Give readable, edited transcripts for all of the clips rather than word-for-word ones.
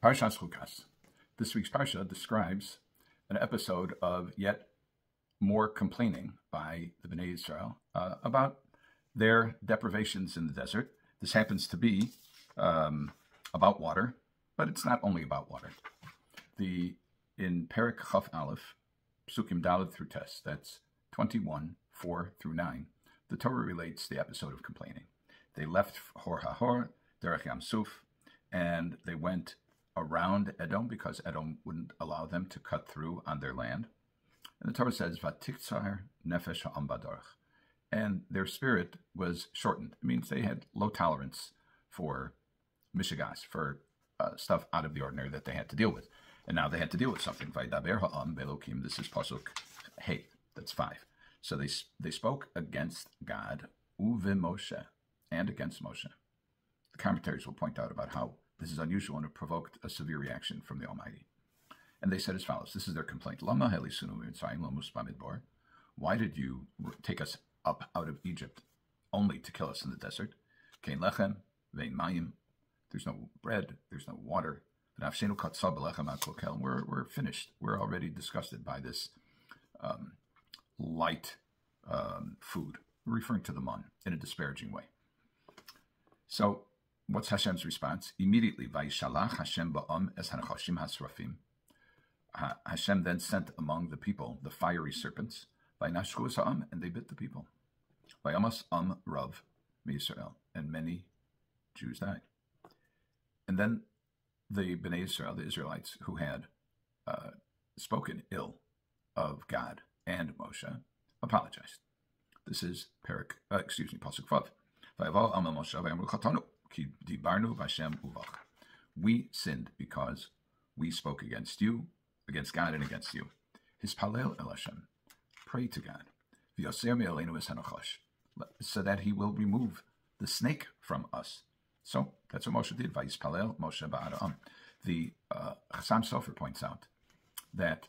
Parshas Chukas. This week's Parsha describes an episode of yet more complaining by the Bnei Israel about their deprivations in the desert. This happens to be about water, but it's not only about water. In Perek Chaf Aleph, Psukim Daled through Tes, that's 21, 4 through 9, the Torah relates the episode of complaining. They left Hor HaHor, Derech Yam Suf, and they went around Edom because Edom wouldn't allow them to cut through on their land. And the Torah says, Vatiktzar nefesh ha'am b'darach, and their spirit was shortened. It means they had low tolerance for mishigas, for stuff out of the ordinary that they had to deal with. And now they had to deal with something. Vaydaber ha'am belokim. This is pasuk hey. That's 5. So they spoke against God, uve Moshe, and against Moshe. The commentaries will point out about how this is unusual and it provoked a severe reaction from the Almighty. And they said as follows. This is their complaint. Lama helisunu mitzrayim lamus bamidbar. Why did you take us up out of Egypt only to kill us in the desert? Kein lechem, vein mayim. There's no bread, there's no water. We're finished. We're already disgusted by this light food, referring to the man in a disparaging way. So what's Hashem's response? Immediately, Vayishalach Hashem ba'am es hanachashim hasrafim. Hashem then sent among the people the fiery serpents, Vayinashku ha'am, and they bit the people. Vayamas rav miYisrael, and many Jews died. And then the Bnei Israel, the Israelites who had spoken ill of God and Moshe, apologized. This is Pasuk Vav. We sinned because we spoke against you, against God and against you. Hispalel el Hashem, pray to God, so that he will remove the snake from us. So that's what Moshe did. Vayispalel Moshe ba'aram. The Chasam Sofer points out that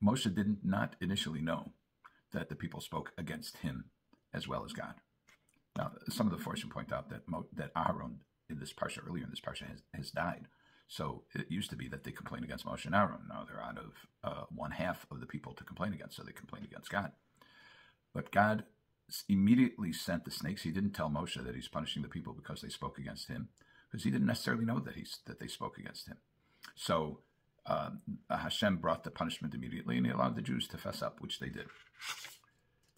Moshe did not initially know that the people spoke against him as well as God. Now, some of the Forshim point out that Aaron in this parsha, earlier in this parsha, has died. So it used to be that they complained against Moshe and Aaron. Now they're out of one half of the people to complain against, so they complained against God. But God immediately sent the snakes. He didn't tell Moshe that he's punishing the people because they spoke against him, because he didn't necessarily know that they spoke against him. So Hashem brought the punishment immediately, and he allowed the Jews to fess up, which they did.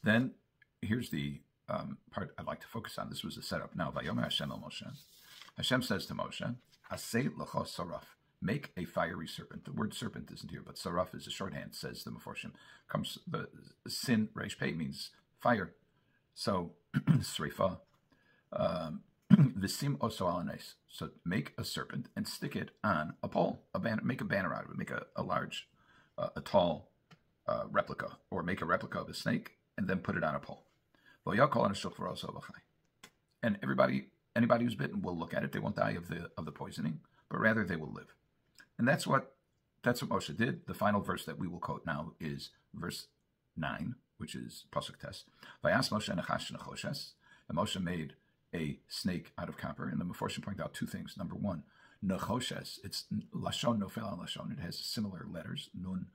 Then here's the part I'd like to focus on. This was the setup. Now, Vayomer Hashem el Moshe. Hashem says to Moshe, Aseh l'cho saraf, make a fiery serpent. The word serpent isn't here, but saraf is a shorthand, says the Meforshim. Comes the sin resh pei means fire. So sreifa, visim oso alanes. So make a serpent and stick it on a pole. Make a banner out of it. Make a large, a tall replica, or make a replica of a snake and then put it on a pole. And anybody who's bitten will look at it. They won't die of the poisoning, but rather they will live. And that's what Moshe did. The final verse that we will quote now is verse 9, which is Pasuk Tes. Vayas Moshe nechash nechoshes. And Moshe made a snake out of copper. And the Meforshim point out two things. Number one, nechoshes. It's lashon nofel al lashon. It has similar letters. Nun,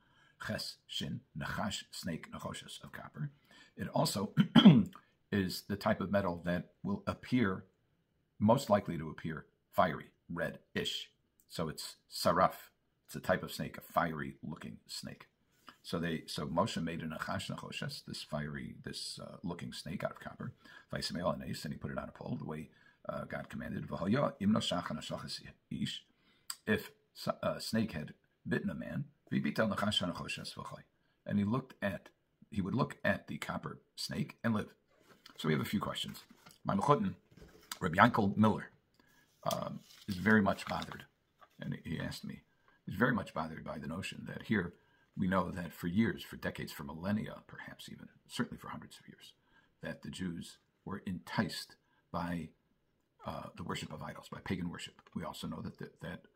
ches, shin, nechash, snake, nechoshes of copper. It also is the type of metal that will appear, most likely to appear, fiery, red-ish. So it's saraf. It's a type of snake, a fiery-looking snake. So Moshe made an achash nachoshes, this looking snake out of copper, and he put it on a pole the way God commanded. If a snake had bitten a man, and he would look at the copper snake and live. So we have a few questions. My mechutin, Rabbi Yankel Miller, is very much bothered, and he asked me, he's very much bothered by the notion that here we know that for years, for decades, for millennia, perhaps even, certainly for hundreds of years, that the Jews were enticed by the worship of idols, by pagan worship. We also know that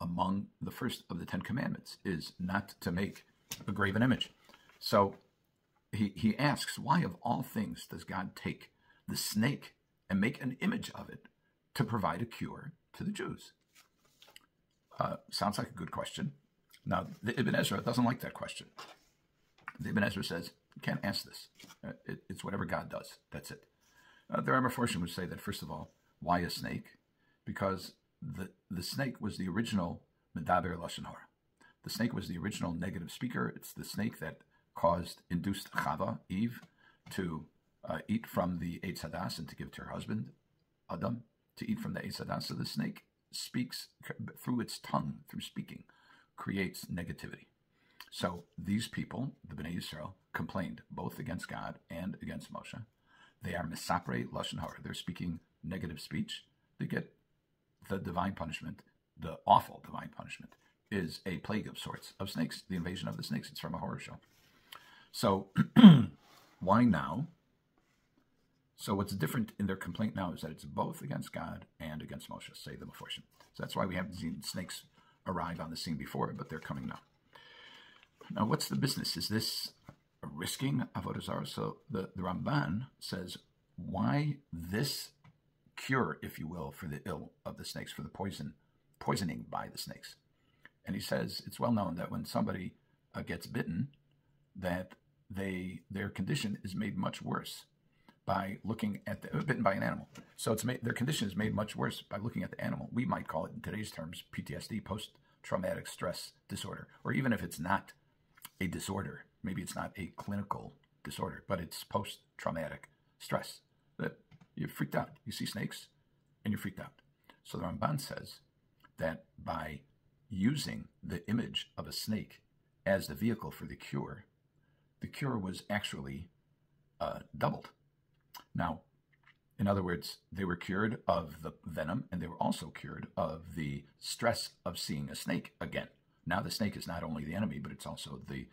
among the first of the 10 commandments is not to make a graven image. So he asks, why of all things does God take the snake and make an image of it to provide a cure to the Jews? Sounds like a good question. Now, the Ibn Ezra doesn't like that question. The Ibn Ezra says, you can't ask this. It's whatever God does. That's it. There are Meforshim who say that, first of all, why a snake? Because the snake was the original Medaber Lashon Hara. The snake was the original negative speaker. It's the snake that induced Chava, Eve, to eat from the Eitz Hadas and to give to her husband, Adam, to eat from the Eitz Hadas. So the snake speaks through its tongue, through speaking, creates negativity. So these people, the Bnei Yisrael, complained both against God and against Moshe. They are misapre lashon hara. They're speaking negative speech. They get the divine punishment. The awful divine punishment is a plague of sorts of snakes. The invasion of the snakes. It's from a horror show. So why now? So what's different in their complaint now is that it's both against God and against Moshe, say the Meforshim. So that's why we haven't seen snakes arrive on the scene before, but they're coming now. Now, what's the business? Is this a risking avodah zarah? So the Ramban says, why this cure, if you will, for the ill of the snakes, for the poisoning by the snakes? And he says it's well known that when somebody gets bitten, that their condition is made much worse by looking at bitten by an animal. So their condition is made much worse by looking at the animal. We might call it in today's terms PTSD, post-traumatic stress disorder, or even if it's not a disorder, maybe it's not a clinical disorder, but it's post-traumatic stress. That you're freaked out. You see snakes and you're freaked out. So the Ramban says that by using the image of a snake as the vehicle for the cure was actually doubled. Now, in other words, they were cured of the venom, and they were also cured of the stress of seeing a snake again. Now the snake is not only the enemy, but it's also the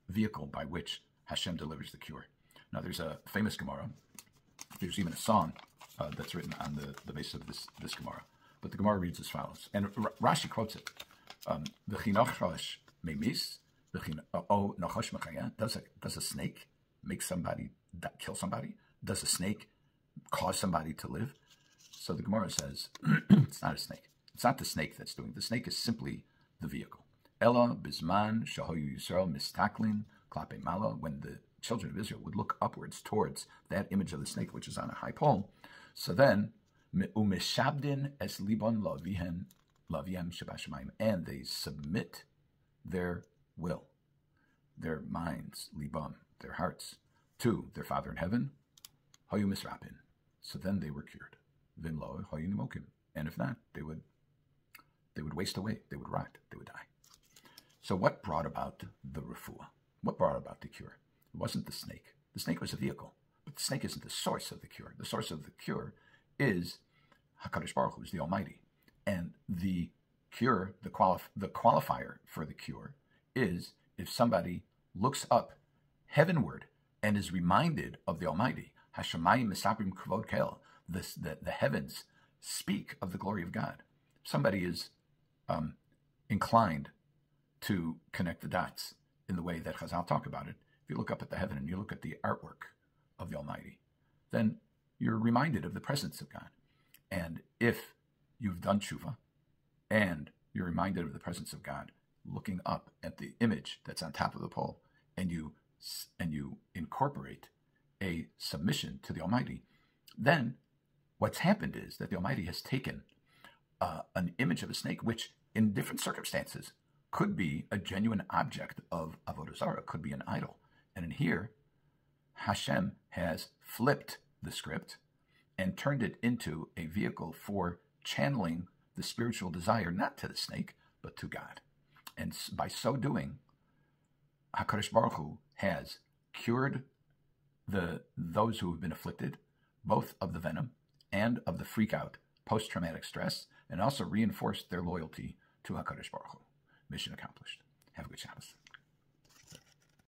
vehicle by which Hashem delivers the cure. Now there's a famous Gemara. There's even a song that's written on the base of this Gemara. But the Gemara reads as follows, and Rashi quotes it. Does a snake make somebody kill somebody? Does a snake cause somebody to live? So the Gemara says, it's not a snake. It's not the snake that's doing it. The snake is simply the vehicle. Ella bisman shahoyu Yisrael mistaklin klape mala. When the children of Israel would look upwards towards that image of the snake, which is on a high pole, so then umeshabdin es libon lavihem shabashamayim, and they submit their will, their minds, libam, their hearts, to their Father in heaven. Hayu misrapin. So then they were cured. Vimlo hayu nimokim. And if not, they would waste away. They would rot. They would die. So what brought about the refuah? What brought about the cure? It wasn't the snake. The snake was a vehicle, but the snake isn't the source of the cure. The source of the cure is HaKadosh Baruch Hu, is the Almighty. And the cure, the qualifier for the cure is if somebody looks up heavenward and is reminded of the Almighty. Hashemayim misaprim kavod kel. The heavens speak of the glory of God. Somebody is inclined to connect the dots in the way that Chazal talk about it. If you look up at the heaven and you look at the artwork of the Almighty, then you're reminded of the presence of God. And if you've done tshuva and you're reminded of the presence of God, looking up at the image that's on top of the pole, and you incorporate a submission to the Almighty, then what's happened is that the Almighty has taken an image of a snake, which in different circumstances could be a genuine object of avodah zarah, could be an idol. And in here, Hashem has flipped the script and turned it into a vehicle for channeling the spiritual desire, not to the snake, but to God. And by so doing, HaKadosh Baruch Hu has cured those who have been afflicted, both of the venom and of the freak-out post-traumatic stress, and also reinforced their loyalty to HaKadosh Baruch Hu. Mission accomplished. Have a good Shabbos.